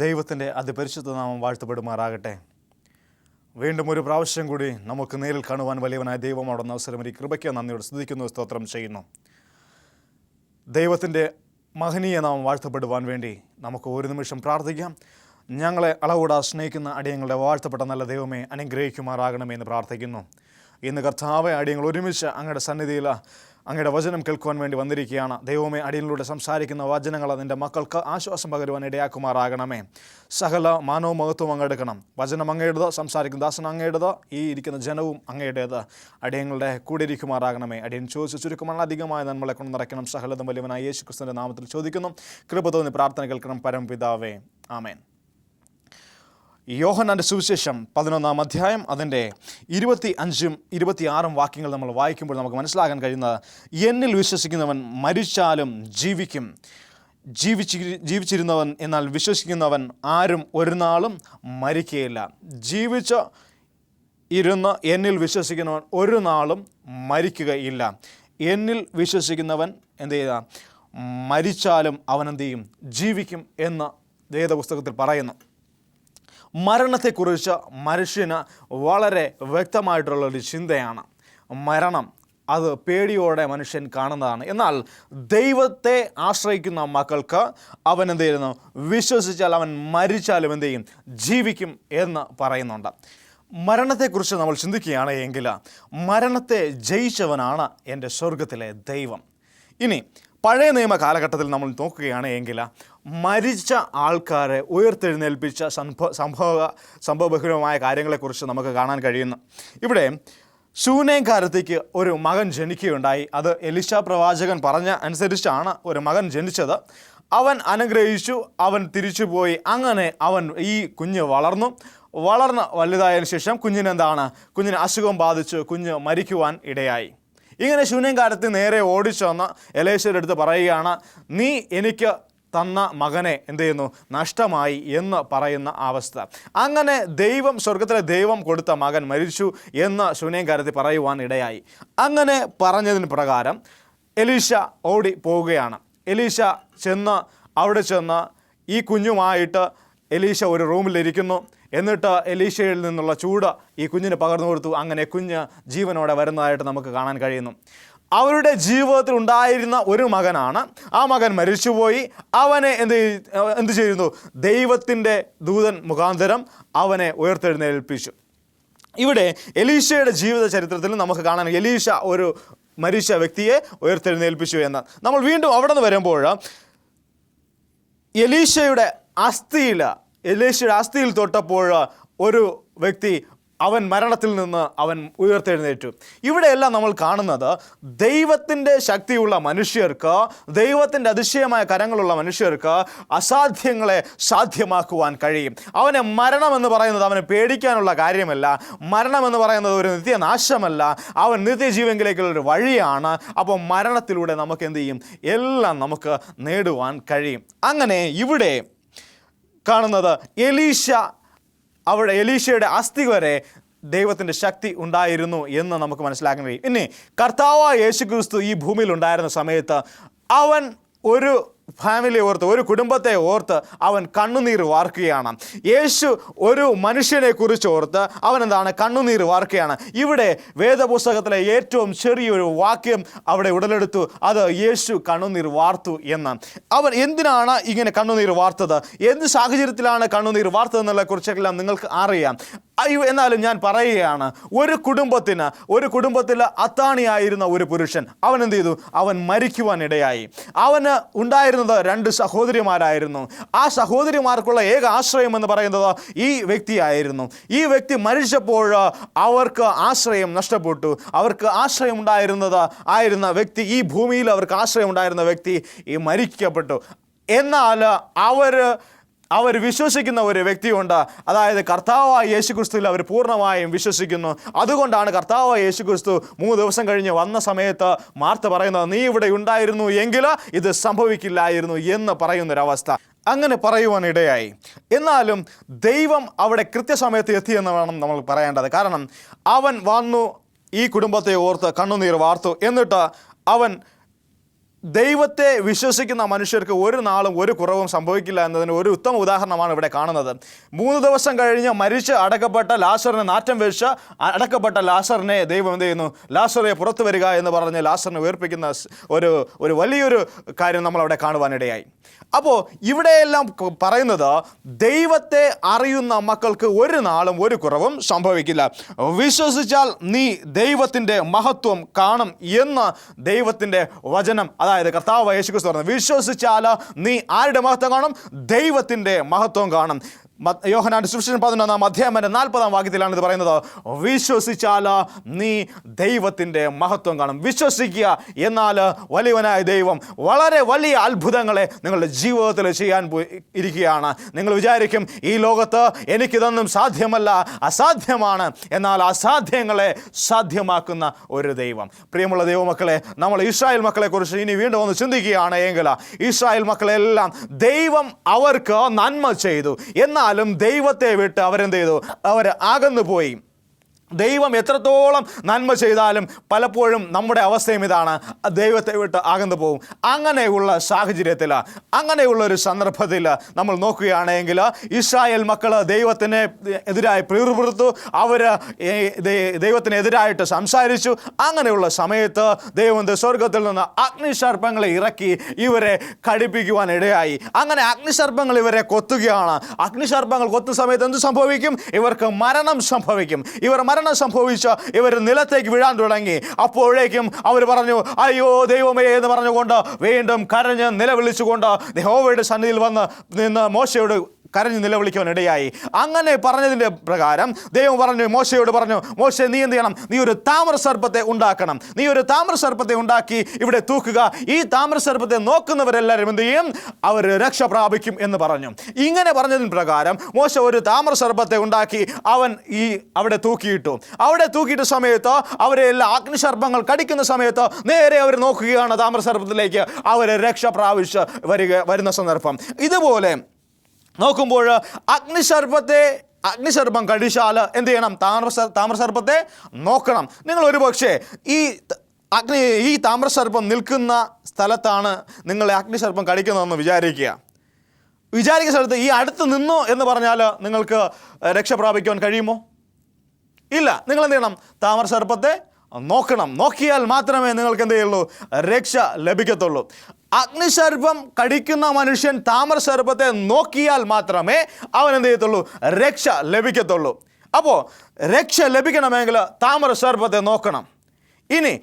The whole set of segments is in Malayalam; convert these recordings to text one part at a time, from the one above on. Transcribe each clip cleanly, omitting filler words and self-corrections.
ദൈവത്തിൻ്റെ അതിപരിശുദ്ധ നാമം വാഴ്ത്തപ്പെടുമാറാകട്ടെ. വീണ്ടും ഒരു പ്രാവശ്യം കൂടി നമുക്ക് നേരിൽ കാണുവാൻ വലിയവനായ ദൈവം അവിടുന്ന് അവസരം ഈ കൃപയ്ക്ക് നന്ദിയോട് സ്തുതിക്കുന്നു, സ്തോത്രം ചെയ്യുന്നു. ദൈവത്തിൻ്റെ മഹനീയ നാമം വാഴ്ത്തപ്പെടുവാൻ വേണ്ടി നമുക്ക് ഒരു നിമിഷം പ്രാർത്ഥിക്കാം. ഞങ്ങളെ അളവൂടാ സ്നേഹിക്കുന്ന അടിയങ്ങളുടെ വാഴ്ത്തപ്പെട്ട നല്ല ദൈവമേ അനുഗ്രഹിക്കുമാറാകണമെന്ന് പ്രാർത്ഥിക്കുന്നു. ഇന്ന് കർത്താവെ അടിയങ്ങൾ ഒരുമിച്ച് അങ്ങയുടെ സന്നിധിയിൽ അങ്ങയുടെ വചനം കേൾക്കുവാൻ വേണ്ടി വന്നിരിക്കുകയാണ്. ദൈവമേ അടിയങ്ങളിലൂടെ സംസാരിക്കുന്ന വചനങ്ങൾ നിൻ്റെ മക്കൾക്ക് ആശ്വാസം പകരുവാൻ ഇടയാക്കുമാറാകണമേ. സകല മാനവും മഹത്വവും അങ്ങെടുക്കണം. വചനം അങ്ങയുടേത്, സംസാരിക്കുന്ന ദാസൻ അങ്ങയുടേത്, ഈ ഇരിക്കുന്ന ജനവും അങ്ങയുടേത്. അടിയങ്ങളുടെ കൂടെ ഇരിക്കുമാറാകണമേ. അടിയൻ ചോദിച്ചു ചുരുക്കമാണ് അധികമായ നന്മകളെ കൊണ്ട് നിറയ്ക്കണം. സകലതും വലിയവനായ യേശു ക്രിസ്തുവിൻ്റെ നാമത്തിൽ ചോദിക്കുന്നു. കൃപ തോന്നി പ്രാർത്ഥന കേൾക്കണം പരമപിതാവേ, ആമേൻ. യോഹന്നാൻ്റെ സുവിശേഷം 11-ാം അധ്യായം അതിൻ്റെ 25-ഉം 26-ഉം വാക്യങ്ങൾ നമ്മൾ വായിക്കുമ്പോൾ നമുക്ക് മനസ്സിലാക്കാൻ കഴിയുന്നത്, എന്നിൽ വിശ്വസിക്കുന്നവൻ മരിച്ചാലും ജീവിക്കും, ജീവിച്ചിരുന്നവൻ എന്നാൽ വിശ്വസിക്കുന്നവൻ ആരും ഒരു നാളും മരിക്കുകയില്ല. ഇരുന്ന് എന്നിൽ വിശ്വസിക്കുന്നവൻ ഒരു നാളും മരിക്കുകയില്ല. എന്നിൽ വിശ്വസിക്കുന്നവൻ എന്ത് ചെയ്യുക, മരിച്ചാലും അവൻ എന്ത് ചെയ്യും, ജീവിക്കും എന്ന് വേദപുസ്തകത്തിൽ പറയുന്നു. മരണത്തെക്കുറിച്ച് മനുഷ്യന് വളരെ വ്യക്തമായിട്ടുള്ളൊരു ചിന്തയാണ്. മരണം അത് പേടിയോടെ മനുഷ്യൻ കാണുന്നതാണ്. എന്നാൽ ദൈവത്തെ ആശ്രയിക്കുന്ന മക്കൾക്ക് അവൻ എന്ത് ചെയ്യുന്നു, വിശ്വസിച്ചാൽ അവൻ മരിച്ചാലും എന്ത് ചെയ്യും, ജീവിക്കും എന്ന് പറയുന്നുണ്ട്. മരണത്തെക്കുറിച്ച് നമ്മൾ ചിന്തിക്കുകയാണ് എങ്കിൽ മരണത്തെ ജയിച്ചവനാണ് എൻ്റെ സ്വർഗത്തിലെ ദൈവം. ഇനി പഴയ നിയമ കാലഘട്ടത്തിൽ നമ്മൾ നോക്കുകയാണ് എങ്കിൽ മരിച്ച ആൾക്കാരെ ഉയർത്തെഴുന്നേൽപ്പിച്ച സംഭവബഹുലമായ കാര്യങ്ങളെക്കുറിച്ച് നമുക്ക് കാണാൻ കഴിയുന്നു. ഇവിടെ ശൂനേംകാരത്തേക്ക് ഒരു മകൻ ജനിക്കുകയുണ്ടായി. അത് എലീശ പ്രവാചകൻ പറഞ്ഞ അനുസരിച്ചാണ് ഒരു മകൻ ജനിച്ചത്. അവൻ അനുഗ്രഹിച്ചു, അവൻ തിരിച്ചുപോയി. അങ്ങനെ അവൻ ഈ കുഞ്ഞ് വളർന്ന് വലുതായതിനു ശേഷം കുഞ്ഞിന് അസുഖം ബാധിച്ചു, കുഞ്ഞ് മരിക്കുവാൻ ഇടയായി. ഇങ്ങനെ ശൂന്യംകാരത്തിൽ നേരെ ഓടിച്ചെന്ന് എലീശയുടെ അടുത്ത് പറയുകയാണ്, നീ എനിക്ക് തന്ന മകനെ എന്ത് ചെയ്യുന്നു, നഷ്ടമായി എന്ന് പറയുന്ന അവസ്ഥ. അങ്ങനെ സ്വർഗത്തിലെ ദൈവം കൊടുത്ത മകൻ മരിച്ചു എന്ന് ശൂന്യംകാരത്തിൽ പറയുവാൻ ഇടയായി. അങ്ങനെ പറഞ്ഞതിന് പ്രകാരം എലീശ ഓടി പോവുകയാണ്. എലീശ അവിടെ ചെന്ന് ഈ കുഞ്ഞുമായിട്ട് എലീശ ഒരു റൂമിലിരിക്കുന്നു. എന്നിട്ട് എലീശയിൽ നിന്നുള്ള ചൂട് ഈ കുഞ്ഞിന് പകർന്നു കൊടുത്തു. അങ്ങനെ കുഞ്ഞ് ജീവനോടെ വരുന്നതായിട്ട് നമുക്ക് കാണാൻ കഴിയുന്നു. അവരുടെ ജീവിതത്തിൽ ഉണ്ടായിരുന്ന ഒരു മകനാണ്. ആ മകൻ മരിച്ചുപോയി. അവനെ എന്ത് ചെയ്യുന്നു, ദൈവത്തിൻ്റെ ദൂതൻ മുഖാന്തരം അവനെ ഉയർത്തെഴുന്നേൽപ്പിച്ചു. ഇവിടെ എലീശയുടെ ജീവിത ചരിത്രത്തിൽ നമുക്ക് കാണാൻ എലീശ ഒരു മരിച്ച വ്യക്തിയെ ഉയർത്തെഴുന്നേൽപ്പിച്ചു എന്ന്. നമ്മൾ വീണ്ടും അവിടെ നിന്ന് വരുമ്പോൾ എലീശയുടെ അസ്ഥിയിൽ തൊട്ടപ്പോൾ ഒരു വ്യക്തി അവൻ മരണത്തിൽ നിന്ന് അവൻ ഉയർത്തെഴുന്നേറ്റു. ഇവിടെയെല്ലാം നമ്മൾ കാണുന്നത് ദൈവത്തിൻ്റെ ശക്തിയുള്ള മനുഷ്യർക്ക്, ദൈവത്തിൻ്റെ അതിശയമായ കരങ്ങളുള്ള മനുഷ്യർക്ക് അസാധ്യങ്ങളെ സാധ്യമാക്കുവാൻ കഴിയും. മരണമെന്ന് പറയുന്നത് അവന് പേടിക്കാനുള്ള കാര്യമല്ല. മരണമെന്ന് പറയുന്നത് ഒരു നിത്യനാശമല്ല, അവൻ നിത്യജീവനിലേക്കുള്ളൊരു വഴിയാണ്. അപ്പോൾ മരണത്തിലൂടെ നമുക്ക് എന്ത് ചെയ്യും, എല്ലാം നമുക്ക് നേടുവാൻ കഴിയും. അങ്ങനെ ഇവിടെ കാണുന്നത് എലീശയുടെ അസ്ഥി വരെ ദൈവത്തിൻ്റെ ശക്തി ഉണ്ടായിരുന്നു എന്ന് നമുക്ക് മനസ്സിലാക്കാൻ കഴിയും. ഇനി കർത്താവായ യേശുക്രിസ്തു ഈ ഭൂമിയിൽ ഉണ്ടായിരുന്ന സമയത്ത് അവൻ ഒരു ഫാമിലിയെ ഓർത്ത്, ഒരു കുടുംബത്തെ ഓർത്ത് അവൻ കണ്ണുനീർ വാർക്കുകയാണ്. യേശു ഒരു മനുഷ്യനെ കുറിച്ച് ഓർത്ത് അവൻ കണ്ണുനീർ വാർക്കുകയാണ്. ഇവിടെ വേദപുസ്തകത്തിലെ ഏറ്റവും ചെറിയൊരു വാക്യം അവിടെ ഉടലെടുത്തു. അത് യേശു കണ്ണുനീർ വാർത്തു എന്ന്. അവൻ എന്തിനാണ് ഇങ്ങനെ കണ്ണുനീർ വാർത്തത്, എന്ത് സാഹചര്യത്തിലാണ് കണ്ണുനീർ വാർത്തത് എന്നുള്ള കുറിച്ചെല്ലാം നിങ്ങൾക്ക് അറിയാം. എന്നാലും ഞാൻ പറയുകയാണ്, ഒരു കുടുംബത്തിൽ അത്താണിയായിരുന്ന ഒരു പുരുഷൻ അവൻ എന്ത് ചെയ്തു, അവൻ മരിക്കുവാനിടയായി. അവന് ഉണ്ടായിരുന്നത് 2 സഹോദരിമാരായിരുന്നു. ആ സഹോദരിമാർക്കുള്ള ഏക ആശ്രയം എന്ന് പറയുന്നത് ഈ വ്യക്തിയായിരുന്നു. ഈ വ്യക്തി മരിച്ചപ്പോൾ അവർക്ക് ആശ്രയം നഷ്ടപ്പെട്ടു. അവർക്ക് ആശ്രയം ഉണ്ടായിരുന്ന വ്യക്തി, ഈ ഭൂമിയിൽ അവർക്ക് ആശ്രയം ഉണ്ടായിരുന്ന വ്യക്തി ഈ മരിക്കപ്പെട്ടു. എന്നാൽ അവർ വിശ്വസിക്കുന്ന ഒരു വ്യക്തിയുണ്ട്. അതായത് കർത്താവായ യേശുക്രിസ്തുവിൽ അവർ പൂർണ്ണമായും വിശ്വസിക്കുന്നു. അതുകൊണ്ടാണ് കർത്താവായ യേശുക്രിസ്തു 3 ദിവസം കഴിഞ്ഞ് വന്ന സമയത്ത് മാർത്ത പറയുന്നത്, നീ ഇവിടെ ഉണ്ടായിരുന്നു എങ്കിൽ ഇത് സംഭവിക്കില്ലായിരുന്നു എന്ന് പറയുന്നൊരവസ്ഥ. അങ്ങനെ പറയുവാനിടയായി. എന്നാലും ദൈവം അവിടെ കൃത്യസമയത്ത് എത്തിയെന്ന് വേണം നമ്മൾ പറയേണ്ടത്. കാരണം അവൻ വന്നു, ഈ കുടുംബത്തെ ഓർത്ത് കണ്ണുനീർ വാർത്തു. എന്നിട്ട് അവൻ ദൈവത്തെ വിശ്വസിക്കുന്ന മനുഷ്യർക്ക് ഒരു നാളും ഒരു കുറവും സംഭവിക്കില്ല എന്നതിന് ഒരു ഉത്തമ ഉദാഹരണമാണ് ഇവിടെ കാണുന്നത്. 3 ദിവസം കഴിഞ്ഞ് മരിച്ച് അടക്കപ്പെട്ട ലാസറിനെ നാറ്റം വെച്ച് അടക്കപ്പെട്ട ലാസറിനെ ദൈവം എന്ത് ചെയ്യുന്നു? ലാസറെ പുറത്തു വരിക എന്ന് പറഞ്ഞ് ലാസറിനെ ഉയർപ്പിക്കുന്ന ഒരു വലിയൊരു കാര്യം നമ്മൾ അവിടെ കാണുവാനിടയായി. അപ്പോൾ ഇവിടെയെല്ലാം പറയുന്നത് ദൈവത്തെ അറിയുന്ന മക്കൾക്ക് ഒരു നാളും ഒരു കുറവും സംഭവിക്കില്ല. വിശ്വസിച്ചാൽ നീ ദൈവത്തിൻ്റെ മഹത്വം കാണും എന്ന് ദൈവത്തിൻ്റെ വചനം, അതായത് കർത്താവ് യേശുക്രിസ്തു പറഞ്ഞു. വിശ്വസിച്ചാൽ നീ ആരുടെ മഹത്വം കാണും? ദൈവത്തിൻ്റെ മഹത്വം കാണും. യോഹന്നാന്റെ സുവിശേഷം 11-ാം വാക്യത്തിലാണ് ഇത് പറയുന്നത്. വിശ്വസിച്ചാൽ നീ ദൈവത്തിൻ്റെ മഹത്വം കാണും. വിശ്വസിക്കുക, എന്നാൽ വലിയവനായ ദൈവം വളരെ വലിയ അത്ഭുതങ്ങളെ നിങ്ങളുടെ ജീവിതത്തിൽ ചെയ്യാൻ ഇരിക്കുകയാണ്. നിങ്ങൾ വിചാരിക്കും ഈ ലോകത്ത് എനിക്കിതൊന്നും സാധ്യമല്ല, അസാധ്യമാണ്. എന്നാൽ അസാധ്യങ്ങളെ സാധ്യമാക്കുന്ന ഒരു ദൈവം. പ്രിയമുള്ള ദൈവമക്കളെ, നമ്മൾ ഇസ്രായേൽ മക്കളെ കുറിച്ച് ഇനി വീണ്ടും ഒന്ന് ചിന്തിക്കുകയാണ് എങ്കിൽ ഇസ്രായേൽ മക്കളെല്ലാം ദൈവം അവർക്ക് നന്മ ചെയ്തു, എന്നാൽ ദൈവത്തെ വിട്ട് അവരെന്ത് ചെയ്തു? അവർ അകന്നു പോയി. ദൈവം എത്രത്തോളം നന്മ ചെയ്താലും പലപ്പോഴും നമ്മുടെ അവസ്ഥയും ഇതാണ്, ദൈവത്തെ വിട്ട് അകന്നു പോകും. അങ്ങനെയുള്ള സാഹചര്യത്തിൽ, അങ്ങനെയുള്ള ഒരു സന്ദർഭത്തിൽ നമ്മൾ നോക്കുകയാണെങ്കിൽ ഇസ്രായേൽ മക്കൾ ദൈവത്തിന് എതിരായി പിറുപിറുത്തു, അവർ ദൈവത്തിനെതിരായിട്ട് സംസാരിച്ചു. അങ്ങനെയുള്ള സമയത്ത് ദൈവം സ്വർഗത്തിൽ നിന്ന് അഗ്നിസർപ്പങ്ങളെ ഇറക്കി ഇവരെ കടിപ്പിക്കുവാൻ ഇടയായി. അങ്ങനെ അഗ്നിസർപ്പങ്ങൾ ഇവരെ കൊത്തുകയാണ്. അഗ്നിസർപ്പങ്ങൾ കൊത്തുന്ന സമയത്ത് എന്ത് സംഭവിക്കും? ഇവർക്ക് മരണം സംഭവിക്കും. മരണം സംഭവിച്ച ഇവർ നിലത്തേക്ക് വീഴാൻ തുടങ്ങി. അപ്പോഴേക്കും അവർ പറഞ്ഞു, അയ്യോ ദൈവമേ എന്ന് പറഞ്ഞുകൊണ്ട് വീണ്ടും കരഞ്ഞ് നിലവിളിച്ചുകൊണ്ട് യഹോവയുടെ സന്നിധിയിൽ വന്ന് നിന്ന് മോശയോട് കരഞ്ഞ് നിലവിളിക്കുവാൻ ഇടയായി. അങ്ങനെ പറഞ്ഞതിൻ്റെ പ്രകാരം ദൈവം പറഞ്ഞു, മോശയോട് പറഞ്ഞു, മോശെ നീ എന്ത് ചെയ്യണം? നീ ഒരു താമ്രസർപ്പത്തെ ഉണ്ടാക്കണം. നീ ഒരു താമ്രസർപ്പത്തെ ഉണ്ടാക്കി ഇവിടെ തൂക്കുക. ഈ താമ്രസർപ്പത്തെ നോക്കുന്നവരെല്ലാവരും എന്ത് ചെയ്യും? അവർ രക്ഷ പ്രാപിക്കും എന്ന് പറഞ്ഞു. ഇങ്ങനെ പറഞ്ഞതിന് പ്രകാരം മോശ ഒരു താമ്രസർപ്പത്തെ ഉണ്ടാക്കി അവൻ അവിടെ തൂക്കിയിട്ടു. അവിടെ തൂക്കിയിട്ട സമയത്ത് അവരെ എല്ലാ അഗ്നിസർപ്പങ്ങൾ കടിക്കുന്ന സമയത്ത് നേരെ അവർ നോക്കുകയാണ് താമ്രസർപ്പത്തിലേക്ക്. അവർ രക്ഷ പ്രാപിച്ച് വരുന്ന സന്ദർഭം. ഇതുപോലെ നോക്കുമ്പോൾ അഗ്നിസർപ്പം കടിച്ചാൽ എന്ത് ചെയ്യണം? താമ്രസർപ്പത്തെ നോക്കണം. നിങ്ങൾ ഒരു പക്ഷേ ഈ താമ്രസർപ്പം നിൽക്കുന്ന സ്ഥലത്താണ് നിങ്ങളെ അഗ്നിസർപ്പം കടിക്കുന്നതെന്ന് വിചാരിക്കുന്ന സ്ഥലത്ത് ഈ അടുത്ത് നിന്നു എന്ന് പറഞ്ഞാൽ നിങ്ങൾക്ക് രക്ഷ പ്രാപിക്കുവാൻ കഴിയുമോ? ഇല്ല. നിങ്ങൾ എന്ത് ചെയ്യണം? താമ്രസർപ്പത്തെ നോക്കണം. നോക്കിയാൽ മാത്രമേ നിങ്ങൾക്ക് എന്ത് ചെയ്യുള്ളൂ? രക്ഷ ലഭിക്കത്തുള്ളൂ. അഗ്നിസർപ്പം കടിക്കുന്ന മനുഷ്യൻ താമ്രസർപ്പത്തെ നോക്കിയാൽ മാത്രമേ അവൻ എന്ത് ചെയ്യത്തുള്ളൂ? രക്ഷ ലഭിക്കത്തുള്ളൂ. അപ്പോൾ രക്ഷ ലഭിക്കണമെങ്കിൽ താമ്രസർപ്പത്തെ നോക്കണം. ഇനി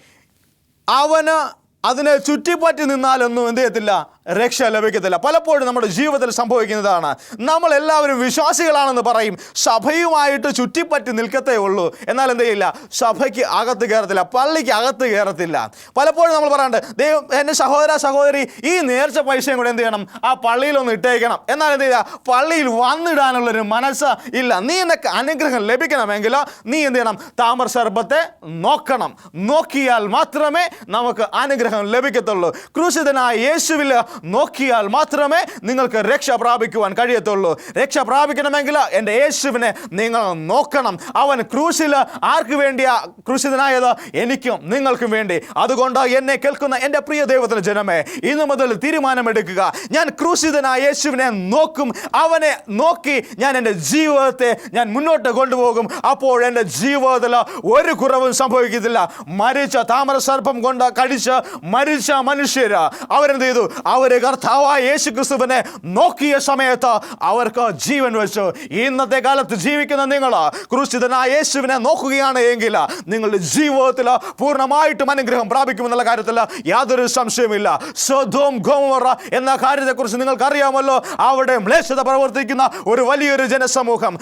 അവന് അതിനെ ചുറ്റിപ്പറ്റി നിന്നാലൊന്നും എന്ത് ചെയ്യത്തില്ല? രക്ഷ ലഭിക്കത്തില്ല. പലപ്പോഴും നമ്മുടെ ജീവിതത്തിൽ സംഭവിക്കുന്നതാണ്. നമ്മൾ എല്ലാവരും വിശ്വാസികളാണെന്ന് പറയും, സഭയുമായിട്ട് ചുറ്റിപ്പറ്റി നിൽക്കത്തേ ഉള്ളൂ. എന്നാൽ എന്ത് ചെയ്യില്ല? സഭയ്ക്ക് അകത്ത് കയറത്തില്ല, പള്ളിക്ക് അകത്ത് കയറത്തില്ല. പലപ്പോഴും നമ്മൾ പറയാണ്ട്, ദൈവം എൻ്റെ സഹോദരി ഈ നേർച്ച പൈസയും കൂടെ എന്ത് ചെയ്യണം? ആ പള്ളിയിലൊന്ന് ഇട്ടേക്കണം. എന്നാൽ എന്ത് ചെയ്യുക? പള്ളിയിൽ വന്നിടാനുള്ളൊരു മനസ്സ് ഇല്ല. നീ നിനക്ക് അനുഗ്രഹം ലഭിക്കണമെങ്കിൽ നീ എന്ത് ചെയ്യണം? താമ്രസർപ്പത്തെ നോക്കണം. നോക്കിയാൽ മാത്രമേ നമുക്ക് അനുഗ്രഹം ലഭിക്കത്തുള്ളൂ. ക്രൂശിതനായ യേശുവിൽ നോക്കിയാൽ മാത്രമേ നിങ്ങൾക്ക് രക്ഷ പ്രാപിക്കുവാൻ കഴിയത്തുള്ളൂ. രക്ഷ പ്രാപിക്കണമെങ്കിൽ എൻ്റെ യേശുവിനെ നിങ്ങൾ നോക്കണം. അവൻ ക്രൂശിൽ ആർക്ക് വേണ്ടിയാ ക്രൂശിതനായത്? എനിക്കും നിങ്ങൾക്കും വേണ്ടി. അതുകൊണ്ട് എന്നെ കേൾക്കുന്ന എൻ്റെ പ്രിയ ദൈവത്തിൻ്റെ ജനമേ, ഇന്നു മുതൽ തീരുമാനമെടുക്കുക. ഞാൻ ക്രൂശിതനായ യേശുവിനെ നോക്കും. അവനെ നോക്കി ഞാൻ എൻ്റെ ജീവിതത്തെ ഞാൻ മുന്നോട്ട് കൊണ്ടുപോകും. അപ്പോൾ എൻ്റെ ജീവിതത്തിൽ ഒരു കുറവും സംഭവിക്കത്തില്ല. മരിച്ച താമ്രസർപ്പം കൊണ്ട് കടിച്ച് മരിച്ച മനുഷ്യർ അവരെന്ത് ചെയ്തു? അവര് കർത്താവായ യേശുക്രിസ്തുവിനെ നോക്കിയ സമയത്ത് അവർക്ക് ജീവൻ വെച്ചു. ഇന്നത്തെ കാലത്ത് ജീവിക്കുന്ന നിങ്ങൾ ക്രൂശിതനായ യേശുവിനെ നോക്കുകയാണ് എങ്കിൽ നിങ്ങളുടെ ജീവിതത്തിൽ പൂർണ്ണമായിട്ടും അനുഗ്രഹം പ്രാപിക്കുമെന്നുള്ള കാര്യത്തിൽ യാതൊരു സംശയമില്ല. സൊദോം ഗൊമോറ എന്ന കാര്യത്തെക്കുറിച്ച് നിങ്ങൾക്കറിയാമല്ലോ. അവിടെ മ്ലേച്ഛത പ്രവർത്തിക്കുന്ന ഒരു വലിയൊരു ജനസമൂഹം.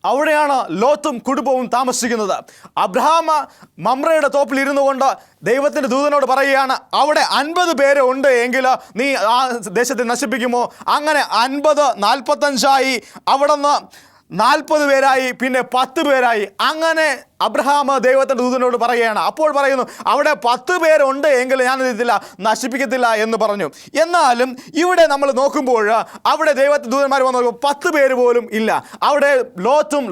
അവിടെയാണ് ലോത്തും കുടുംബവും താമസിക്കുന്നത്. അബ്രഹാം മമ്രയുടെ തോപ്പിൽ ഇരുന്നു കൊണ്ട് ദൈവത്തിൻ്റെ ദൂതനോട് പറയുകയാണ്, അവിടെ 50 പേര് ഉണ്ട് എങ്കിൽ നീ ആ ദേശത്തെ നശിപ്പിക്കുമോ? അങ്ങനെ 50 45 അവിടെ നിന്ന് 40 പേരായി, പിന്നെ 10 പേരായി. അങ്ങനെ അബ്രഹാം ദൈവത്തിൻ്റെ ദൂതനോട് പറയുകയാണ്. അപ്പോൾ പറയുന്നു, അവിടെ 10 പേരുണ്ട് എങ്കിൽ ഞാൻ ഇതില്ല നശിപ്പിക്കത്തില്ല എന്ന് പറഞ്ഞു. എന്നാലും ഇവിടെ നമ്മൾ നോക്കുമ്പോൾ അവിടെ ദൈവത്തിൻ്റെ ദൂതന്മാർ വന്നു 10 പേര് പോലും ഇല്ല. അവിടെ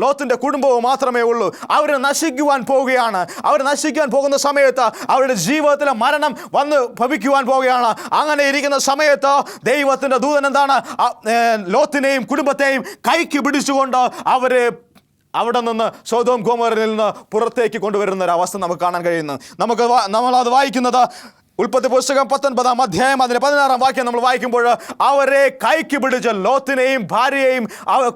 ലോത്തിൻ്റെ കുടുംബവും മാത്രമേ ഉള്ളൂ. അവർ നശിക്കുവാൻ പോവുകയാണ്. അവർ നശിക്കുവാൻ പോകുന്ന സമയത്ത് അവരുടെ ജീവിതത്തിലെ മരണം വന്ന് ഭവിക്കുവാൻ പോവുകയാണ്. അങ്ങനെ ഇരിക്കുന്ന സമയത്ത് ദൈവത്തിൻ്റെ ദൂതൻ എന്താണ്, ലോത്തിനെയും കുടുംബത്തെയും കൈക്ക് പിടിച്ചുകൊണ്ട് അവരെ അവിടെ നിന്ന് സൊദോം ഗൊമോറയിൽ നിന്ന് പുറത്തേക്ക് കൊണ്ടുവരുന്ന ഒരു അവസ്ഥ നമുക്ക് കാണാൻ കഴിയുന്നു. നമ്മളത് വായിക്കുന്നത് ഉൽപ്പത്തി പുസ്തകം 19-ാം അധ്യായം അതിൻ്റെ 16-ാം വാക്യം നമ്മൾ വായിക്കുമ്പോൾ അവരെ കൈക്ക് പിടിച്ച് ലോത്തിനെയും ഭാര്യയെയും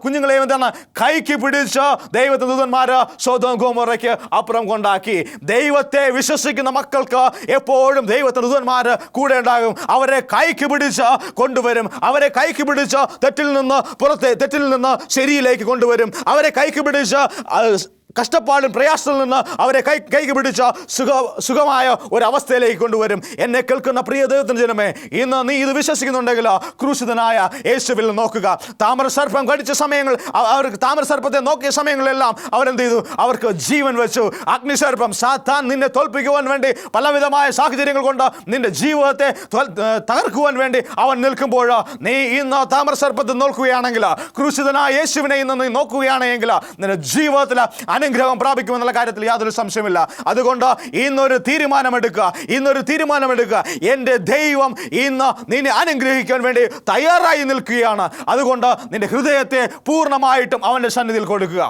കുഞ്ഞുങ്ങളെയും എന്താണ് കൈക്ക് പിടിച്ച് ദൈവത്തിൻ്റെ ദൂതന്മാർ സൊദോം ഗൊമോറയ്ക്ക് അപ്പുറം കൊണ്ടാക്കി. ദൈവത്തെ വിശ്വസിക്കുന്ന മക്കൾക്ക് എപ്പോഴും ദൈവത്തിൻ്റെ ദൂതന്മാർ കൂടെ ഉണ്ടാകും. അവരെ കൈക്ക് പിടിച്ച് കൊണ്ടുവരും. അവരെ കൈക്ക് പിടിച്ച് തെറ്റിൽ നിന്ന് ശരിയിലേക്ക് കൊണ്ടുവരും. അവരെ കൈക്ക് പിടിച്ച് കഷ്ടപ്പാടും പ്രയാസത്തിൽ നിന്ന് അവരെ കൈക്ക് പിടിച്ച സുഖമായ ഒരവസ്ഥയിലേക്ക് കൊണ്ടുവരും. എന്നെ കേൾക്കുന്ന പ്രിയ ദൈവത്തിൻ്റെ ജനമേ, ഇന്ന് നീ ഇത് വിശ്വസിക്കുന്നുണ്ടെങ്കിൽ ക്രൂശിതനായ യേശുവിൽ നോക്കുക. താമരസർപ്പം കടിച്ച സമയങ്ങൾ, അവർക്ക് താമരസർപ്പത്തെ നോക്കിയ സമയങ്ങളെല്ലാം അവരെന്ത് ചെയ്തു? അവർക്ക് ജീവൻ വെച്ചു. അഗ്നിസർപ്പം സാത്താൻ നിന്നെ തോൽപ്പിക്കുവാൻ വേണ്ടി പലവിധമായ സാഹചര്യങ്ങൾ കൊണ്ട് നിന്റെ ജീവിതത്തെ തകർക്കുവാൻ വേണ്ടി അവൻ നിൽക്കുമ്പോൾ നീ ഇന്ന് താമരസർപ്പത്തെ നോക്കുകയാണെങ്കിൽ, ക്രൂശിതനായ യേശുവിനെ ഇന്ന് നീ നോക്കുകയാണെങ്കിൽ നിന്റെ ജീവിതത്തിൽ അനുഗ്രഹം പ്രാപിക്കുമെന്നുള്ള കാര്യത്തിൽ യാതൊരു സംശയമില്ല. അതുകൊണ്ട് ഇന്നൊരു തീരുമാനമെടുക്കുക. എൻ്റെ ദൈവം ഇന്ന് നിന്നെ അനുഗ്രഹിക്കാൻ വേണ്ടി തയ്യാറായി നിൽക്കുകയാണ്. അതുകൊണ്ട് നിന്റെ ഹൃദയത്തെ പൂർണ്ണമായിട്ടും അവൻ്റെ സന്നിധിയിൽ കൊടുക്കുക.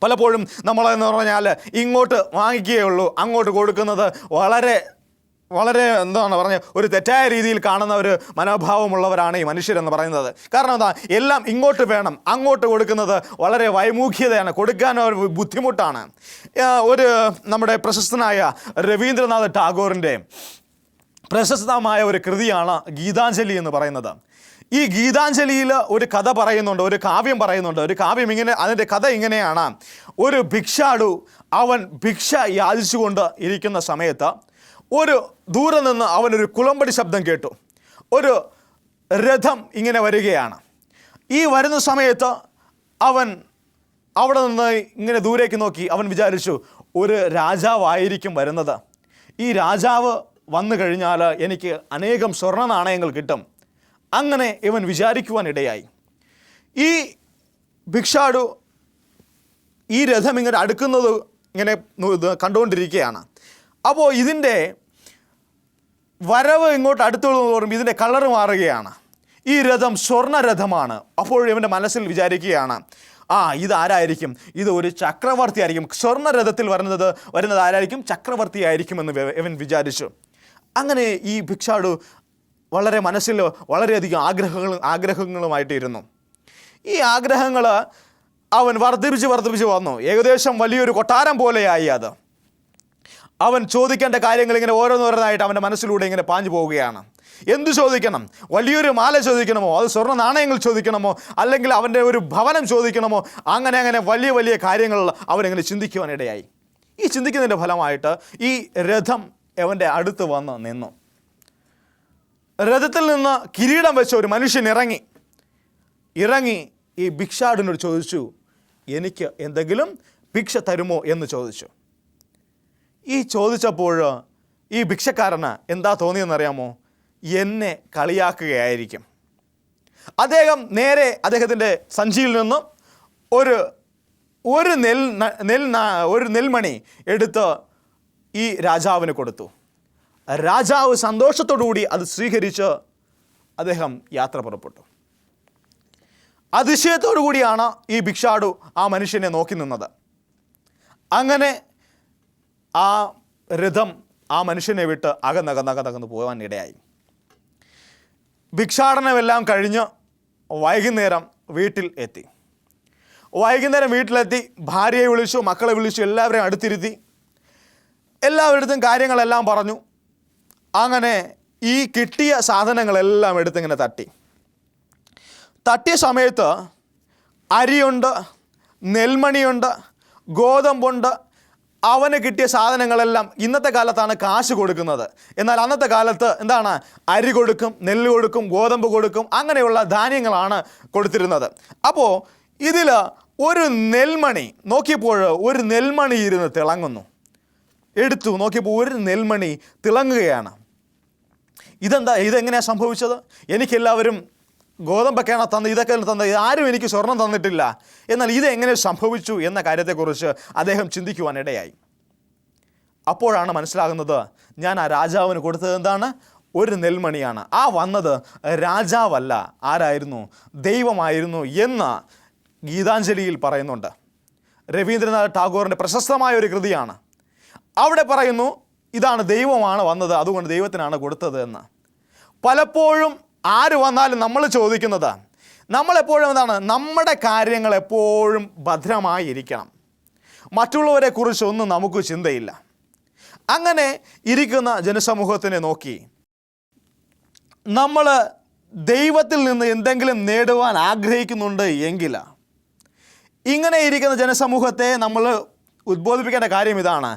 പലപ്പോഴും നമ്മളെന്ന് പറഞ്ഞാൽ ഇങ്ങോട്ട് വാങ്ങിക്കുകയുള്ളൂ, അങ്ങോട്ട് കൊടുക്കുന്നത് വളരെ എന്താണ് പറഞ്ഞ ഒരു തെറ്റായ രീതിയിൽ കാണുന്ന ഒരു മനോഭാവമുള്ളവരാണ് ഈ മനുഷ്യരെന്ന് പറയുന്നത്. കാരണം എന്താ, എല്ലാം ഇങ്ങോട്ട് വേണം, അങ്ങോട്ട് കൊടുക്കുന്നത് വളരെ വൈമുഖ്യതയാണ്, കൊടുക്കാൻ ഒരു ബുദ്ധിമുട്ടാണ്. നമ്മുടെ പ്രശസ്തനായ രവീന്ദ്രനാഥ് ടാഗോറിൻ്റെ പ്രശസ്തമായ ഒരു കൃതിയാണ് ഗീതാഞ്ജലി എന്ന് പറയുന്നത്. ഈ ഗീതാഞ്ജലിയിൽ ഒരു കഥ പറയുന്നുണ്ട്, ഒരു കാവ്യം പറയുന്നുണ്ട്. ഒരു കാവ്യം അതിൻ്റെ കഥ ഇങ്ങനെയാണ്. ഒരു ഭിക്ഷാടു അവൻ ഭിക്ഷ യാചിച്ചുകൊണ്ട് ഇരിക്കുന്ന സമയത്ത് ദൂരെ നിന്ന് അവനൊരു കുളമ്പടി ശബ്ദം കേട്ടു. ഒരു രഥം ഇങ്ങനെ വരികയാണ്. ഈ വരുന്ന സമയത്ത് അവൻ അവിടെ നിന്ന് ഇങ്ങനെ ദൂരേക്ക് നോക്കി. അവൻ വിചാരിച്ചു, ഒരു രാജാവായിരിക്കും വരുന്നത്. ഈ രാജാവ് വന്നു കഴിഞ്ഞാൽ എനിക്ക് അനേകം സ്വർണ്ണ നാണയങ്ങൾ കിട്ടും. അങ്ങനെ ഇവൻ വിചാരിക്കുവാനിടയായി. ഈ ഭിക്ഷാടു ഈ രഥം ഇങ്ങനെ അടുക്കുന്നത് ഇങ്ങനെ കണ്ടുകൊണ്ടിരിക്കുകയാണ്. അപ്പോൾ ഇതിൻ്റെ വരവ് ഇങ്ങോട്ട് അടുത്തുള്ളത് പറയുമ്പോൾ ഇതിൻ്റെ കളറ് മാറുകയാണ്. ഈ രഥം സ്വർണ്ണരഥമാണ്. അപ്പോൾ ഇവൻ്റെ മനസ്സിൽ വിചാരിക്കുകയാണ്, ഇതാരായിരിക്കും? ഇത് ഒരു ചക്രവർത്തി ആയിരിക്കും. സ്വർണ്ണരഥത്തിൽ വരുന്നത് ആരായിരിക്കും? ചക്രവർത്തി ആയിരിക്കുമെന്ന് ഇവൻ വിചാരിച്ചു. അങ്ങനെ ഈ ഭിക്ഷാടു മനസ്സിൽ വളരെയധികം ആഗ്രഹങ്ങളുമായിട്ടിരുന്നു. ഈ ആഗ്രഹങ്ങൾ അവൻ വർദ്ധിപ്പിച്ച് വന്നു. ഏകദേശം വലിയൊരു കൊട്ടാരം പോലെയായി അത്. അവൻ ചോദിക്കേണ്ട കാര്യങ്ങൾ ഇങ്ങനെ ഓരോന്നോരോന്നായിട്ട് അവൻ്റെ മനസ്സിലൂടെ ഇങ്ങനെ പാഞ്ഞു പോവുകയാണ്. എന്തു ചോദിക്കണം? വലിയൊരു മാല ചോദിക്കണമോ? അത് സ്വർണ്ണ നാണയങ്ങൾ ചോദിക്കണമോ? അല്ലെങ്കിൽ അവൻ്റെ ഒരു ഭവനം ചോദിക്കണമോ? അങ്ങനെ വലിയ കാര്യങ്ങൾ അവനിങ്ങനെ ചിന്തിക്കുവാനിടയായി. ഈ ചിന്തിക്കുന്നതിൻ്റെ ഫലമായിട്ട് ഈ രഥം അവൻ്റെ അടുത്ത് വന്ന് നിന്നു. രഥത്തിൽ നിന്ന് കിരീടം വെച്ച ഒരു മനുഷ്യൻ ഇറങ്ങി ഈ ഭിക്ഷാടനോട് ചോദിച്ചു, എനിക്ക് എന്തെങ്കിലും ഭിക്ഷ തരുമോ എന്ന് ചോദിച്ചു. ഈ ചോദിച്ചപ്പോൾ ഈ ഭിക്ഷക്കാരന് എന്താ തോന്നിയെന്നറിയാമോ? എന്നെ കളിയാക്കുകയായിരിക്കും. അദ്ദേഹം നേരെ അദ്ദേഹത്തിൻ്റെ സഞ്ചിയിൽ നിന്നും ഒരു നെൽമണി എടുത്ത് ഈ രാജാവിന് കൊടുത്തു. രാജാവ് സന്തോഷത്തോടുകൂടി അത് സ്വീകരിച്ച് അദ്ദേഹം യാത്ര പുറപ്പെട്ടു. അതിശയത്തോടു കൂടിയാണ് ഈ ഭിക്ഷാടു ആ മനുഷ്യനെ നോക്കി നിന്നത്. അങ്ങനെ ആ രഥം ആ മനുഷ്യനെ വിട്ട് അകന്നകന്ന് പോകാൻ ഇടയായി. ഭിക്ഷാടനമെല്ലാം കഴിഞ്ഞ് വൈകുന്നേരം വീട്ടിലെത്തി. ഭാര്യയെ വിളിച്ചു, മക്കളെ വിളിച്ചു, എല്ലാവരെയും അടുത്തിരുത്തി, എല്ലാവരുടെയും കാര്യങ്ങളെല്ലാം പറഞ്ഞു. അങ്ങനെ ഈ കിട്ടിയ സാധനങ്ങളെല്ലാം എടുത്തിങ്ങനെ തട്ടിയ സമയത്ത് അരിയുണ്ട്, നെൽമണിയുണ്ട്, ഗോതമ്പുണ്ട്. അവന് കിട്ടിയ സാധനങ്ങളെല്ലാം ഇന്നത്തെ കാലത്താണ് കാശ് കൊടുക്കുന്നത്. എന്നാൽ അന്നത്തെ കാലത്ത് എന്താണ്? അരി കൊടുക്കും, നെല്ല് കൊടുക്കും, ഗോതമ്പ് കൊടുക്കും, അങ്ങനെയുള്ള ധാന്യങ്ങളാണ് കൊടുത്തിരുന്നത്. അപ്പോൾ ഇതിൽ ഒരു നെൽമണി നോക്കിയപ്പോൾ ഒരു നെൽമണി ഇരുന്ന് തിളങ്ങുന്നു. എടുത്തു നോക്കിയപ്പോൾ ഒരു നെൽമണി തിളങ്ങുകയാണ്. ഇതെങ്ങനെയാണ് സംഭവിച്ചത്? എനിക്കെല്ലാവരും ഗോതമ്പൊക്കെയാണ് തന്നത്, ഇതൊക്കെ തന്നത്, ആരും എനിക്ക് സ്വർണം തന്നിട്ടില്ല. എന്നാൽ ഇതെങ്ങനെ സംഭവിച്ചു എന്ന കാര്യത്തെക്കുറിച്ച് അദ്ദേഹം ചിന്തിക്കുവാനിടയായി. അപ്പോഴാണ് മനസ്സിലാകുന്നത്, ഞാൻ ആ രാജാവിന് കൊടുത്തത് എന്താണ്? ഒരു നെൽമണിയാണ്. ആ വന്നത് രാജാവല്ല, ആരായിരുന്നു? ദൈവമായിരുന്നു എന്ന് ഗീതാഞ്ജലിയിൽ പറയുന്നുണ്ട്. രവീന്ദ്രനാഥ് ടാഗോറിൻ്റെ പ്രശസ്തമായ ഒരു കൃതിയാണ്. അവിടെ പറയുന്നു, ഇതാണ് ദൈവമാണ് വന്നത്, അതുകൊണ്ട് ദൈവത്തിനാണ് കൊടുത്തത് എന്ന്. പലപ്പോഴും ആര് വന്നാലും നമ്മൾ ചോദിക്കുന്നത്, നമ്മളെപ്പോഴും എന്താണ്? നമ്മുടെ കാര്യങ്ങൾ എപ്പോഴും ഭദ്രമായിരിക്കണം, മറ്റുള്ളവരെ കുറിച്ചൊന്നും നമുക്ക് ചിന്തയില്ല. അങ്ങനെ ഇരിക്കുന്ന ജനസമൂഹത്തിനെ നോക്കി നമ്മൾ ദൈവത്തിൽ നിന്ന് എന്തെങ്കിലും നേടുവാൻ ആഗ്രഹിക്കുന്നുണ്ട് എങ്കിൽ, ഇങ്ങനെ ഇരിക്കുന്ന ജനസമൂഹത്തെ നമ്മൾ ഉദ്ബോധിപ്പിക്കേണ്ട കാര്യം ഇതാണ്: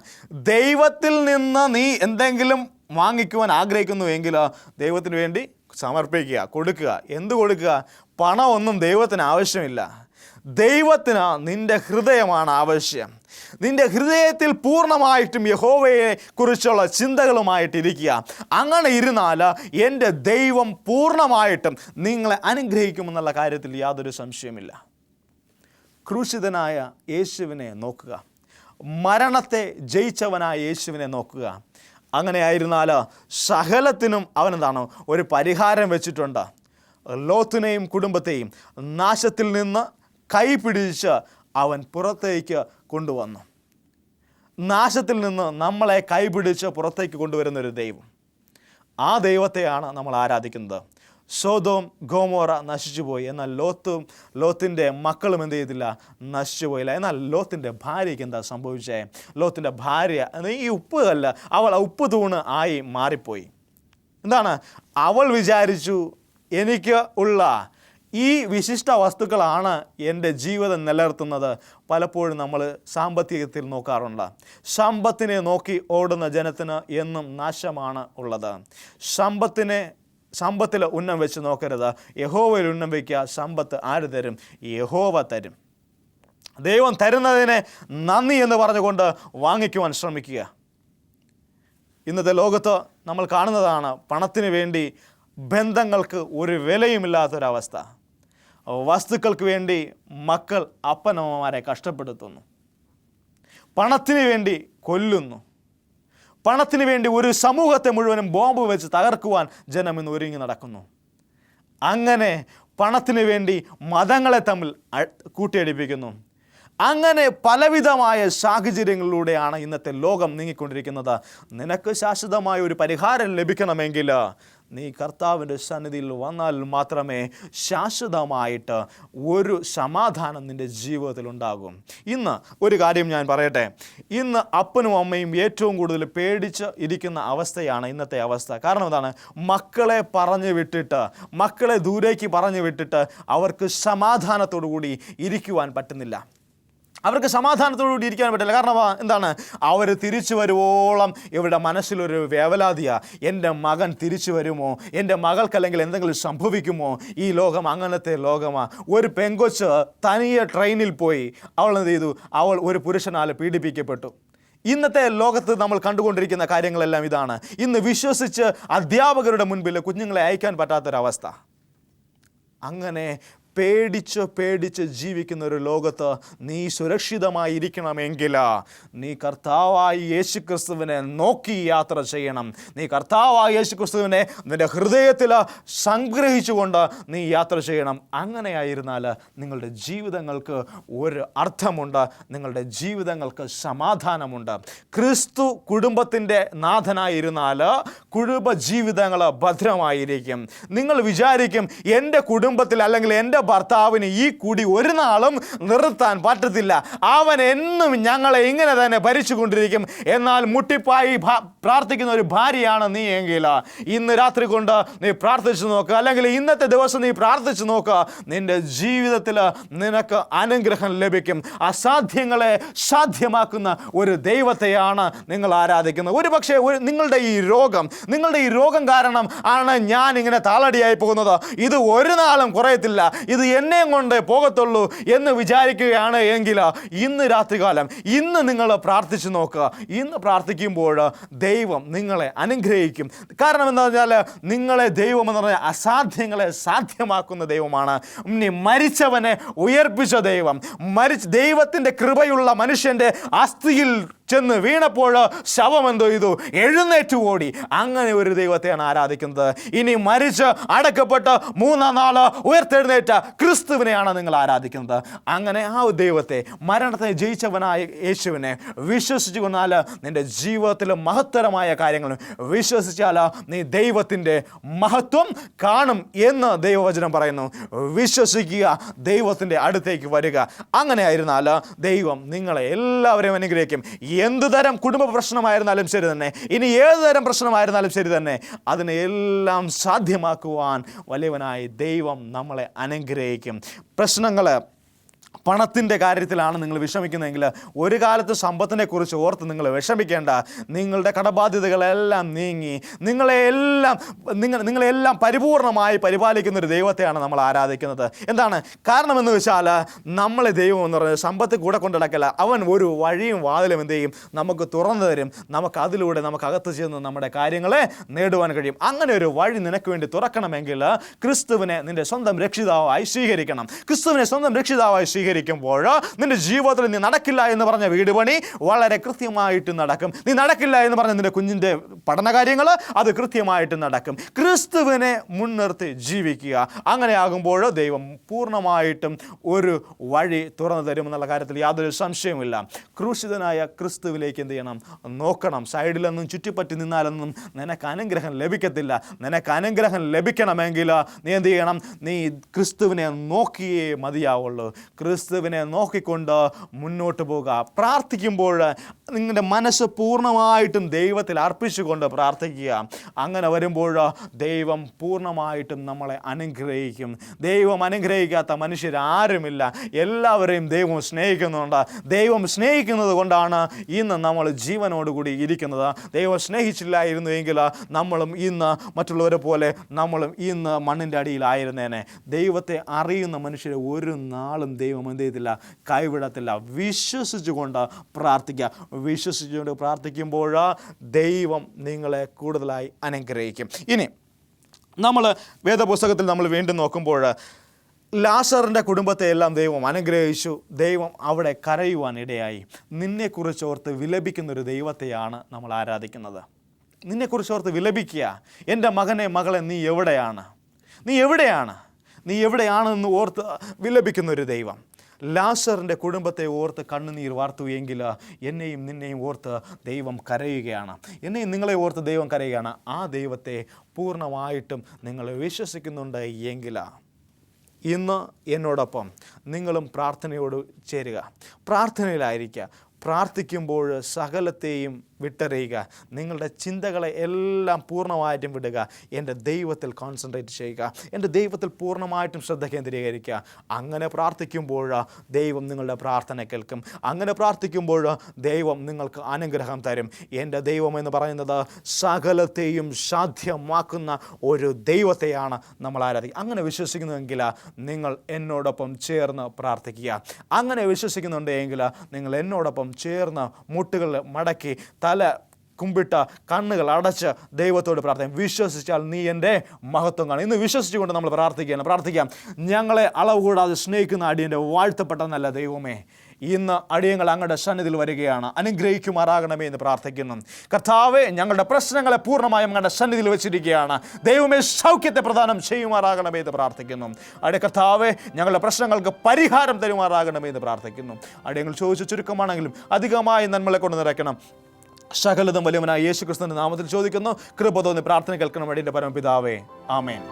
ദൈവത്തിൽ നിന്ന് നീ എന്തെങ്കിലും വാങ്ങിക്കുവാൻ ആഗ്രഹിക്കുന്നുവെങ്കിൽ ദൈവത്തിന് വേണ്ടി സമർപ്പിക്കുക, കൊടുക്കുക. എന്ത് കൊടുക്കുക? പണമൊന്നും ദൈവത്തിന് ആവശ്യമില്ല. ദൈവത്തിന് നിൻ്റെ ഹൃദയമാണ് ആവശ്യം. നിൻ്റെ ഹൃദയത്തിൽ പൂർണ്ണമായിട്ടും യഹോവയെ കുറിച്ചുള്ള ചിന്തകളുമായിട്ടിരിക്കുക. അങ്ങനെ ഇരുന്നാൽ എൻ്റെ ദൈവം പൂർണ്ണമായിട്ടും നിങ്ങളെ അനുഗ്രഹിക്കുമെന്നുള്ള കാര്യത്തിൽ യാതൊരു സംശയമില്ല. ക്രൂശിതനായ യേശുവിനെ നോക്കുക, മരണത്തെ ജയിച്ചവനായ യേശുവിനെ നോക്കുക. അങ്ങനെയായിരുന്നാൽ സകലത്തിനും അവനെന്താണ്? ഒരു പരിഹാരം വെച്ചിട്ടുണ്ട്. ലോത്തിനെയും കുടുംബത്തെയും നാശത്തിൽ നിന്ന് കൈപിടിച്ച് അവൻ പുറത്തേക്ക് കൊണ്ടുവന്നു. നാശത്തിൽ നിന്ന് നമ്മളെ കൈപിടിച്ച് പുറത്തേക്ക് കൊണ്ടുവരുന്നൊരു ദൈവം, ആ ദൈവത്തെയാണ് നമ്മൾ ആരാധിക്കുന്നത്. സോദോം ഗോമോറ നശിച്ചുപോയി, എന്നാൽ ലോത്തിൻ്റെ മക്കളും എന്ത് ചെയ്തില്ല? നശിച്ചുപോയില്ല. എന്നാൽ ലോത്തിൻ്റെ ഭാര്യയ്ക്ക് എന്താ സംഭവിച്ചേ? ലോത്തിൻ്റെ ഭാര്യ ഈ ഉപ്പുകല്ല്, അവൾ ഉപ്പ് തൂണ് ആയി മാറിപ്പോയി. എന്താണ്? അവൾ വിചാരിച്ചു, എനിക്ക് ഉള്ള ഈ വിശിഷ്ട വസ്തുക്കളാണ് എൻ്റെ ജീവിതം നിലനിർത്തുന്നത്. പലപ്പോഴും നമ്മൾ സാമ്പത്തികത്തിൽ നോക്കാറുണ്ട്. സമ്പത്തിനെ നോക്കി ഓടുന്ന ജനത്തിന് എന്നും നാശമാണ് ഉള്ളത്. സമ്പത്തിൽ ഉന്നം വെച്ച് നോക്കരുത്, യഹോവയിൽ ഉന്നം വയ്ക്കുക. സമ്പത്ത് ആര് തരും? യഹോവ തരും. ദൈവം തരുന്നതിനെ നന്ദി എന്ന് പറഞ്ഞുകൊണ്ട് വാങ്ങിക്കുവാൻ ശ്രമിക്കുക. ഇന്നത്തെ ലോകത്ത് നമ്മൾ കാണുന്നതാണ്, പണത്തിന് വേണ്ടി ബന്ധങ്ങൾക്ക് ഒരു വിലയുമില്ലാത്തൊരവസ്ഥ. വസ്തുക്കൾക്ക് വേണ്ടി മക്കൾ അപ്പനമ്മമാരെ കഷ്ടപ്പെടുത്തുന്നു, പണത്തിന് വേണ്ടി കൊല്ലുന്നു, പണത്തിന് വേണ്ടി ഒരു സമൂഹത്തെ മുഴുവനും ബോംബ് വെച്ച് തകർക്കുവാൻ ജനം ഇന്ന് ഒരുങ്ങി നടക്കുന്നു. അങ്ങനെ പണത്തിന് വേണ്ടി മതങ്ങളെ തമ്മിൽ കൂട്ടിയടിപ്പിക്കുന്നു. അങ്ങനെ പലവിധമായ സാഹചര്യങ്ങളിലൂടെയാണ് ഇന്നത്തെ ലോകം നീങ്ങിക്കൊണ്ടിരിക്കുന്നത്. നിനക്ക് ശാശ്വതമായ ഒരു പരിഹാരം ലഭിക്കണമെങ്കിൽ നീ കർത്താവിൻ്റെ സന്നിധിയിൽ വന്നാൽ മാത്രമേ ശാശ്വതമായിട്ട് ഒരു സമാധാനം നിൻ്റെ ജീവിതത്തിൽ ഉണ്ടാകും. ഇന്ന് ഒരു കാര്യം ഞാൻ പറയട്ടെ, ഇന്ന് അപ്പനും അമ്മയും ഏറ്റവും കൂടുതൽ പേടിച്ച് ഇരിക്കുന്ന അവസ്ഥയാണ് ഇന്നത്തെ അവസ്ഥ. കാരണം എന്താണ്? മക്കളെ പറഞ്ഞു വിട്ടിട്ട്, മക്കളെ ദൂരേക്ക് പറഞ്ഞു വിട്ടിട്ട് അവർക്ക് സമാധാനത്തോടു കൂടി ഇരിക്കുവാൻ പറ്റുന്നില്ല. അവർക്ക് സമാധാനത്തോടുകൂടി ഇരിക്കാൻ പറ്റില്ല. കാരണം എന്താണ്? അവർ തിരിച്ചു വരുവോളം ഇവരുടെ മനസ്സിലൊരു വേവലാതിയാണ്. എൻ്റെ മകൻ തിരിച്ചു വരുമോ? എൻ്റെ മകൾക്കല്ലെങ്കിൽ എന്തെങ്കിലും സംഭവിക്കുമോ? ഈ ലോകം അങ്ങനത്തെ ലോകമാണ്. ഒരു പെങ്കൊച്ച് തനിയെ ട്രെയിനിൽ പോയി, അവൾ എന്ത് ചെയ്തു? അവൾ ഒരു പുരുഷനാൽ പീഡിപ്പിക്കപ്പെട്ടു. ഇന്നത്തെ ലോകത്ത് നമ്മൾ കണ്ടുകൊണ്ടിരിക്കുന്ന കാര്യങ്ങളെല്ലാം ഇതാണ്. ഇന്ന് വിശ്വസിച്ച് അധ്യാപകരുടെ മുൻപിൽ കുഞ്ഞുങ്ങളെ അയക്കാൻ പറ്റാത്തൊരവസ്ഥ. അങ്ങനെ പേടിച്ച് ജീവിക്കുന്ന ഒരു ലോകത്ത് നീ സുരക്ഷിതമായിരിക്കണമെങ്കിൽ നീ കർത്താവായ യേശുക്രിസ്തുവിനെ നോക്കി യാത്ര ചെയ്യണം. നീ കർത്താവായ യേശുക്രിസ്തുവിനെ നിൻ്റെ ഹൃദയത്തിൽ സംഗ്രഹിച്ചുകൊണ്ട് നീ യാത്ര ചെയ്യണം. അങ്ങനെയായിരുന്നാൽ നിങ്ങളുടെ ജീവിതങ്ങൾക്ക് ഒരു അർത്ഥമുണ്ട്, നിങ്ങളുടെ ജീവിതങ്ങൾക്ക് സമാധാനമുണ്ട്. ക്രിസ്തു കുടുംബത്തിൻ്റെ നാഥനായിരുന്നാൽ കുടുംബ ജീവിതങ്ങൾ ഭദ്രമായിരിക്കും. നിങ്ങൾ വിചാരിക്കും, എൻ്റെ കുടുംബത്തിൽ അല്ലെങ്കിൽ എൻ്റെ ഭർത്താവിന് ഈ കുടി ഒരു നാളും നിർത്താൻ പറ്റത്തില്ല, അവൻ എന്നും ഞങ്ങളെ ഇങ്ങനെ തന്നെ ഭരിച്ചുകൊണ്ടിരിക്കും. എന്നാൽ മുട്ടിപ്പായി പ്രാർത്ഥിക്കുന്ന ഒരു ഭാര്യയാണ് നീ എങ്കിൽ ഇന്ന് രാത്രി കൊണ്ട് നീ പ്രാർത്ഥിച്ചു നോക്കുക, അല്ലെങ്കിൽ ഇന്നത്തെ ദിവസം നീ പ്രാർത്ഥിച്ചു നോക്കുക. നിന്റെ ജീവിതത്തിൽ നിനക്ക് അനുഗ്രഹം ലഭിക്കും. അസാധ്യങ്ങളെ സാധ്യമാക്കുന്ന ഒരു ദൈവത്തെയാണ് നിങ്ങൾ ആരാധിക്കുന്നത്. ഒരു പക്ഷേ നിങ്ങളുടെ ഈ രോഗം കാരണം ആണ് ഞാൻ ഇങ്ങനെ താളടിയായി പോകുന്നത്. ഇത് ഒരു നാളും കുറയത്തില്ല. ഇത് എന്നെയും കൊണ്ട് പോകത്തുള്ളൂ എന്ന് വിചാരിക്കുകയാണ് എങ്കിൽ ഇന്ന് രാത്രികാലം ഇന്ന് നിങ്ങൾ പ്രാർത്ഥിച്ചു നോക്കുക. ഇന്ന് പ്രാർത്ഥിക്കുമ്പോൾ ദൈവം നിങ്ങളെ അനുഗ്രഹിക്കും. കാരണം എന്താ പറഞ്ഞാൽ നിങ്ങളെ ദൈവം എന്ന് പറഞ്ഞാൽ അസാധ്യങ്ങളെ സാധ്യമാക്കുന്ന ദൈവമാണ്. ഇനി മരിച്ചവനെ ഉയർപ്പിച്ച ദൈവം, ദൈവത്തിൻ്റെ കൃപയുള്ള മനുഷ്യൻ്റെ അസ്ഥിയിൽ ചെന്ന് വീണപ്പോൾ ശവം എന്തോ ചെയ്തു? എഴുന്നേറ്റ് ഓടി. അങ്ങനെ ഒരു ദൈവത്തെയാണ് ആരാധിക്കുന്നത്. ഇനി മരിച്ച് അടക്കപ്പെട്ട് മൂന്നാം നാൾ ഉയർത്തെഴുന്നേറ്റ ക്രിസ്തുവിനെയാണ് നിങ്ങൾ ആരാധിക്കുന്നത്. അങ്ങനെ ആ ദൈവത്തെ, മരണത്തെ ജയിച്ചവനായ യേശുവിനെ വിശ്വസിച്ചു കൊണ്ടാൽ നിൻ്റെ ജീവിതത്തിൽ മഹത്തരമായ കാര്യങ്ങൾ വിശ്വസിച്ചാൽ നീ ദൈവത്തിൻ്റെ മഹത്വം കാണും എന്ന് ദൈവവചനം പറയുന്നു. വിശ്വസിക്കുക, ദൈവത്തിൻ്റെ അടുത്തേക്ക് വരിക. അങ്ങനെ ആയിരുന്നാൽ ദൈവം നിങ്ങളെ എല്ലാവരെയും അനുഗ്രഹിക്കും. എന്ത് തരം കുടുംബ പ്രശ്നമായിരുന്നാലും ശരി തന്നെ, ഇനി ഏത് തരം പ്രശ്നമായിരുന്നാലും ശരി തന്നെ, അതിനെല്ലാം സാധ്യമാക്കുവാൻ വലിയവനായ ദൈവം നമ്മളെ അനുഗ്രഹിക്കും. പ്രശ്നങ്ങൾ പണത്തിൻ്റെ കാര്യത്തിലാണ് നിങ്ങൾ വിഷമിക്കുന്നതെങ്കിൽ ഒരു കാലത്ത് സമ്പത്തിനെ കുറിച്ച് ഓർത്ത് നിങ്ങൾ വിഷമിക്കേണ്ട. നിങ്ങളുടെ കടബാധ്യതകളെല്ലാം നീങ്ങി നിങ്ങളെല്ലാം പരിപൂർണമായി പരിപാലിക്കുന്നൊരു ദൈവത്തെയാണ് നമ്മൾ ആരാധിക്കുന്നത്. എന്താണ് കാരണമെന്ന് വെച്ചാൽ നമ്മളെ ദൈവം എന്ന് പറയുന്നത് സമ്പത്ത് കൂടെ കൊണ്ടിടക്കല്ല. അവൻ ഒരു വഴിയും വാതിലും എന്ത് ചെയ്യും? നമുക്ക് തുറന്നു തരും. അതിലൂടെ നമുക്ക് അകത്ത് ചെന്ന് നമ്മുടെ കാര്യങ്ങളെ നേടുവാൻ കഴിയും. അങ്ങനെ ഒരു വഴി നിനക്ക് വേണ്ടി തുറക്കണമെങ്കിൽ ക്രിസ്തുവിനെ നിൻ്റെ സ്വന്തം രക്ഷിതാവായി സ്വീകരിക്കണം. ക്രിസ്തുവിനെ സ്വന്തം രക്ഷിതാവായി സ്വീകരിക്കുമ്പോൾ നിന്റെ ജീവിതത്തിൽ നീ നടക്കില്ല എന്ന് പറഞ്ഞ വീട് പണി വളരെ കൃത്യമായിട്ട് നടക്കും. നീ നടക്കില്ല എന്ന് പറഞ്ഞ നിന്റെ കുഞ്ഞിൻ്റെ പഠനകാര്യങ്ങൾ അത് കൃത്യമായിട്ട് നടക്കും. ക്രിസ്തുവിനെ മുൻനിർത്തി ജീവിക്കുക. അങ്ങനെ ആകുമ്പോൾ ദൈവം പൂർണ്ണമായിട്ടും ഒരു വഴി തുറന്നു തരുമെന്നുള്ള കാര്യത്തിൽ യാതൊരു സംശയവുമില്ല. ക്രൂശിതനായ ക്രിസ്തുവിലേക്ക് എന്ത് ചെയ്യണം? നോക്കണം. സൈഡിലൊന്നും ചുറ്റിപ്പറ്റി നിന്നാലൊന്നും നിനക്ക് അനുഗ്രഹം ലഭിക്കത്തില്ല. നിനക്ക് അനുഗ്രഹം ലഭിക്കണമെങ്കിൽ നീ എന്ത് ചെയ്യണം? നീ ക്രിസ്തുവിനെ നോക്കിയേ മതിയാവുള്ളൂ. ക്രിസ്തുവിനെ നോക്കിക്കൊണ്ട് മുന്നോട്ട് പോകുക. പ്രാർത്ഥിക്കുമ്പോൾ നിങ്ങളുടെ മനസ്സ് പൂർണ്ണമായിട്ടും ദൈവത്തിൽ അർപ്പിച്ചുകൊണ്ട് പ്രാർത്ഥിക്കുക. അങ്ങനെ വരുമ്പോൾ ദൈവം പൂർണ്ണമായിട്ടും നമ്മളെ അനുഗ്രഹിക്കും. ദൈവം അനുഗ്രഹിക്കാത്ത മനുഷ്യരാരുമില്ല. എല്ലാവരെയും ദൈവം സ്നേഹിക്കുന്നുണ്ട്. ദൈവം സ്നേഹിക്കുന്നത് കൊണ്ടാണ് ഇന്ന് നമ്മൾ ജീവനോടുകൂടി ഇരിക്കുന്നത്. ദൈവം സ്നേഹിച്ചില്ലായിരുന്നു എങ്കിൽ നമ്മളും ഇന്ന് മറ്റുള്ളവരെ പോലെ നമ്മളും ഇന്ന് മണ്ണിൻ്റെ അടിയിലായിരുന്നേനെ. ദൈവത്തെ അറിയുന്ന മനുഷ്യരെ ഒരു നാളും ദൈവം എന്ത് ചെയ്തില്ല? കൈവിടത്തില്ല. വിശ്വസിച്ചുകൊണ്ട് പ്രാർത്ഥിക്കുക. വിശ്വസിച്ചുകൊണ്ട് പ്രാർത്ഥിക്കുമ്പോൾ ദൈവം നിങ്ങളെ കൂടുതലായി അനുഗ്രഹിക്കും. ഇനി നമ്മൾ വേദപുസ്തകത്തിൽ നമ്മൾ വീണ്ടും നോക്കുമ്പോൾ ലാസറിൻ്റെ കുടുംബത്തെ എല്ലാം ദൈവം അനുഗ്രഹിച്ചു. ദൈവം അവിടെ കരയുവാൻ ഇടയായി. നിന്നെക്കുറിച്ച് ഓർത്ത് വിലപിക്കുന്നൊരു ദൈവത്തെയാണ് നമ്മൾ ആരാധിക്കുന്നത്. നിന്നെക്കുറിച്ച് ഓർത്ത് വിലപിക്കുക. എൻ്റെ മകനെ, മകളെ, നീ എവിടെയാണ്? നീ എവിടെയാണെന്ന് ഓർത്ത് വിലപിക്കുന്നൊരു ദൈവം. ലാസറിൻ്റെ കുടുംബത്തെ ഓർത്ത് കണ്ണുനീർ വാർത്തു എങ്കിൽ എന്നെയും നിന്നെയും ഓർത്ത് ദൈവം കരയുകയാണ്. എന്നെയും നിങ്ങളെ ഓർത്ത് ദൈവം കരയുകയാണ്. ആ ദൈവത്തെ പൂർണ്ണമായിട്ടും നിങ്ങൾ വിശ്വസിക്കുന്നുണ്ട് എങ്കിൽ ഇന്ന് എന്നോടൊപ്പം നിങ്ങളും പ്രാർത്ഥനയോട് ചേരുക. പ്രാർത്ഥനയിലായിരിക്കുക. പ്രാർത്ഥിക്കുമ്പോൾ സകലത്തെയും വിട്ടറിയുക. നിങ്ങളുടെ ചിന്തകളെ എല്ലാം പൂർണ്ണമായിട്ടും വിടുക. എൻ്റെ ദൈവത്തിൽ കോൺസെൻട്രേറ്റ് ചെയ്യുക. എൻ്റെ ദൈവത്തിൽ പൂർണ്ണമായിട്ടും ശ്രദ്ധ കേന്ദ്രീകരിക്കുക. അങ്ങനെ പ്രാർത്ഥിക്കുമ്പോൾ ദൈവം നിങ്ങളുടെ പ്രാർത്ഥന കേൾക്കും. അങ്ങനെ പ്രാർത്ഥിക്കുമ്പോൾ ദൈവം നിങ്ങൾക്ക് അനുഗ്രഹം തരും. എൻ്റെ ദൈവം എന്ന് പറയുന്നത് സകലത്തെയും സാധ്യമാക്കുന്ന ഒരു ദൈവത്തെയാണ് നമ്മൾ ആരാധിക്കുക. അങ്ങനെ വിശ്വസിക്കുന്നുവെങ്കിൽ നിങ്ങൾ എന്നോടൊപ്പം ചേർന്ന് പ്രാർത്ഥിക്കുക. അങ്ങനെ വിശ്വസിക്കുന്നുണ്ടെങ്കിൽ നിങ്ങൾ എന്നോടൊപ്പം ചേർന്ന് മുട്ടുകൾ മടക്കി തല കുമ്പിട്ട കണ്ണുകൾ അടച്ച് ദൈവത്തോട് പ്രാർത്ഥിക്കാം. വിശ്വസിച്ചാൽ നീ എൻ്റെ മഹത്വം കാണും. ഇന്ന് വിശ്വസിച്ചുകൊണ്ട് നമ്മൾ പ്രാർത്ഥിക്കാം. ഞങ്ങളെ അളവ് കൂടാതെ സ്നേഹിക്കുന്ന അടിയൻ്റെ വാഴ്ത്തപ്പെട്ട നല്ല ദൈവമേ, ഇന്ന് അടിയങ്ങൾ അങ്ങയുടെ സന്നിധിയിൽ വരികയാണ്. അനുഗ്രഹിക്കുമാറാകണമേ എന്ന് പ്രാർത്ഥിക്കുന്നു. കർത്താവേ, ഞങ്ങളുടെ പ്രശ്നങ്ങളെ പൂർണ്ണമായും അങ്ങയുടെ സന്നിധിയിൽ വെച്ചിരിക്കുകയാണ്. ദൈവമേ, സൗഖ്യത്തെ പ്രദാനം ചെയ്യുമാറാകണമേ എന്ന് പ്രാർത്ഥിക്കുന്നു. അടിയ കർത്താവേ, ഞങ്ങളുടെ പ്രശ്നങ്ങൾക്ക് പരിഹാരം തരുമാറാകണമേ എന്ന് പ്രാർത്ഥിക്കുന്നു. അടിയങ്ങൾ ചോദിച്ച ചുരുക്കമാണെങ്കിലും അധികമായി നന്മകളെ കൊണ്ട് നിറയ്ക്കണം. സകലതും വലിയവനായ യേശു ക്രിസ്തുവിന്റെ നാമത്തിൽ ചോദിക്കുന്നു. കൃപ തോന്നി പ്രാർത്ഥന കേൾക്കണം. അടിയന്റെ പരമപിതാവേ, ആമേൻ.